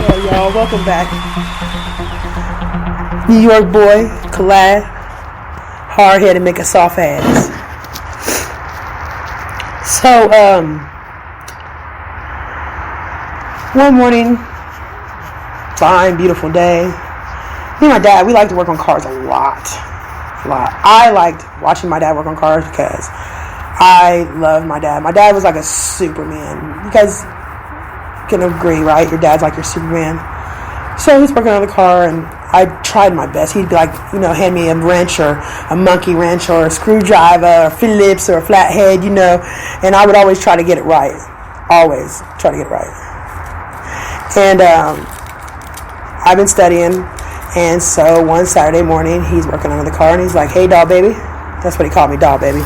Hey y'all, welcome back. New York boy, collab, hard head and make a soft ass. So, one morning, fine, beautiful day. Me and my dad, we like to work on cars a lot. I liked watching my dad work on cars because I love my dad. My dad was like a Superman. You guys can agree, right? Your dad's like your Superman. So he's working on the car, and I tried my best. He'd be like, hand me a wrench or a monkey wrench or a screwdriver or Phillips or a flathead, and I would always try to get it right. Always try to get it right. And I've been studying, and so one Saturday morning, he's working on the car, and he's like, "Hey, doll baby." That's what he called me, doll baby.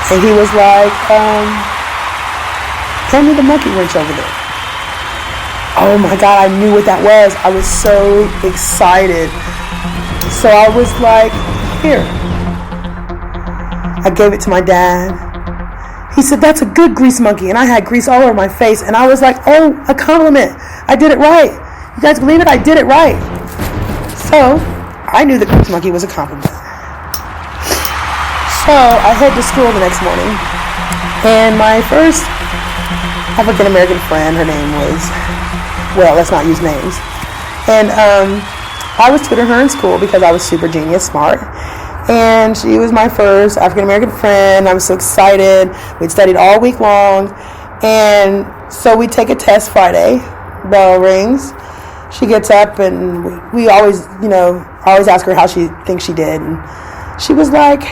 And he was like, "Hand me the monkey wrench over there." Oh my God, I knew what that was. I was so excited. So I was like, "Here." I gave it to my dad. He said, "That's a good grease monkey." And I had grease all over my face. And I was like, "Oh, a compliment. I did it right. You guys believe it? I did it right." So I knew the grease monkey was a compliment. So I head to school the next morning. And my first African American friend, her name was, let's not use names. And I was tutoring her in school because I was super genius smart. And she was my first African American friend. I was so excited. We'd studied all week long. And so we take a test Friday. Bell rings. She gets up, and we always, I always ask her how she thinks she did. And she was like,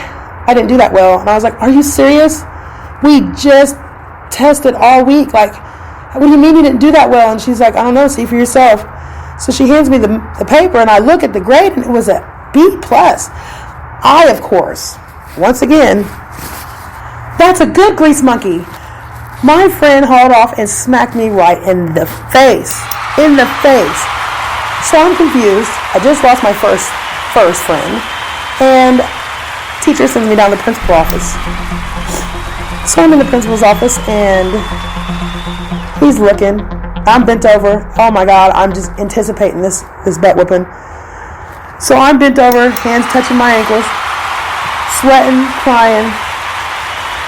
"I didn't do that well." And I was like, "Are you serious? We just tested all week. Like, what do you mean you didn't do that well?" And she's like, "I don't know. See for yourself." So she hands me the paper, and I look at the grade, and it was a B+. I, of course, once again, that's a good grease monkey. My friend hauled off and smacked me right in the face. In the face. So I'm confused. I just lost my first friend. And teacher sends me down to the principal's office. So I'm in the principal's office, and he's looking. I'm bent over. Oh my God, I'm just anticipating this butt whooping. So I'm bent over, hands touching my ankles, sweating, crying,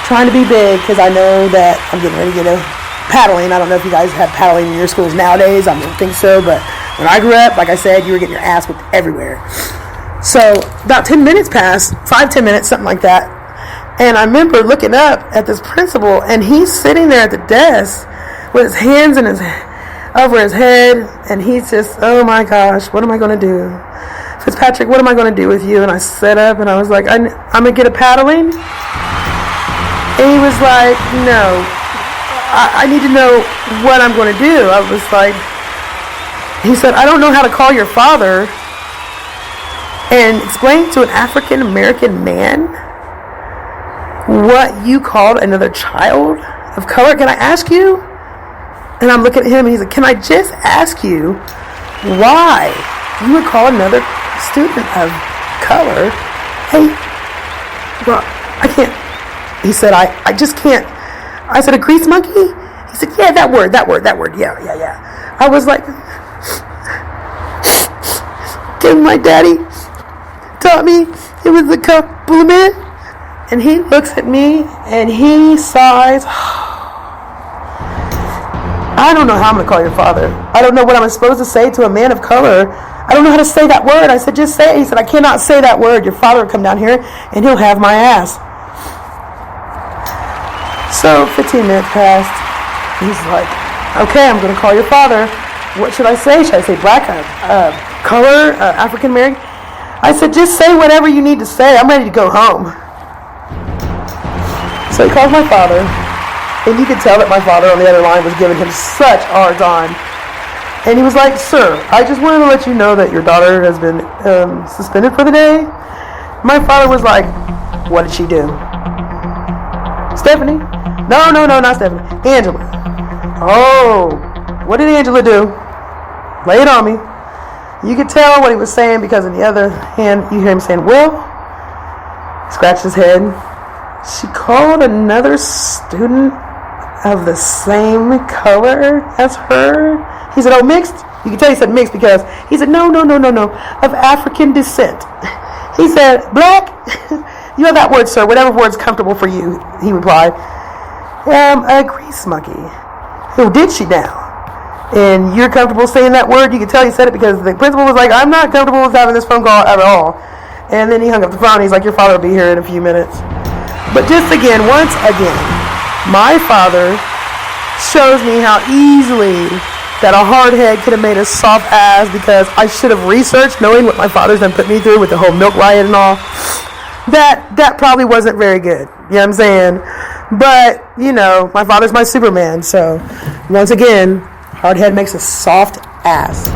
trying to be big because I know that I'm getting ready to get a paddling. I don't know if you guys have paddling in your schools nowadays. I don't think so, but when I grew up, like I said, you were getting your ass whipped everywhere. So about 10 minutes passed, 5-10 minutes, something like that. And I remember looking up at this principal, and he's sitting there at the desk with his hands over his head, and he's just, "Oh my gosh, what am I going to do? Fitzpatrick, what am I going to do with you?" And I sat up, and I was like, I'm going to get a paddling? And he was like, "No, I need to know what I'm going to do." I was like, he said, "I don't know how to call your father and explain to an African American man what you called another child of color. Can I ask you?" And I'm looking at him, and he's like, "Can I just ask you why you would call another student of color? Hey, well, I can't." He said, I just can't. I said, "A grease monkey?" He said, "Yeah, that word. Yeah. I was like, "Dang, my daddy taught me it was a compliment." And he looks at me, and he sighs. "I don't know how I'm going to call your father. I don't know what I'm supposed to say to a man of color. I don't know how to say that word." I said, "Just say it." He said, "I cannot say that word. Your father will come down here, and he'll have my ass." So 15 minutes passed. He's like, "Okay, I'm going to call your father. What should I say? Should I say black, color, African American?" I said, "Just say whatever you need to say. I'm ready to go home." So he called my father, and you could tell that my father on the other line was giving him such a hard time. And he was like, "Sir, I just wanted to let you know that your daughter has been suspended for the day." My father was like, "What did she do?" "Stephanie?" No, not Stephanie. Angela." "Oh, what did Angela do? Lay it on me." You could tell what he was saying because on the other hand, you hear him saying, "Well," he scratched his head, "she called another student of the same color as her? He said, oh, mixed? You can tell he said mixed because he said, no, of African descent. He said, black? You have that word, sir, whatever word's comfortable for you, he replied. A grease monkey. Who did she now? And you're comfortable saying that word? You can tell he said it because the principal was like, I'm not comfortable with having this phone call at all. And then he hung up the phone. He's like, your father will be here in a few minutes. But just again, once again, my father shows me how easily that a hard head could have made a soft ass, because I should have researched, knowing what my father's done put me through with the whole milk riot and all. That probably wasn't very good. You know what I'm saying? But, you know, my father's my Superman. So, once again, hard head makes a soft ass.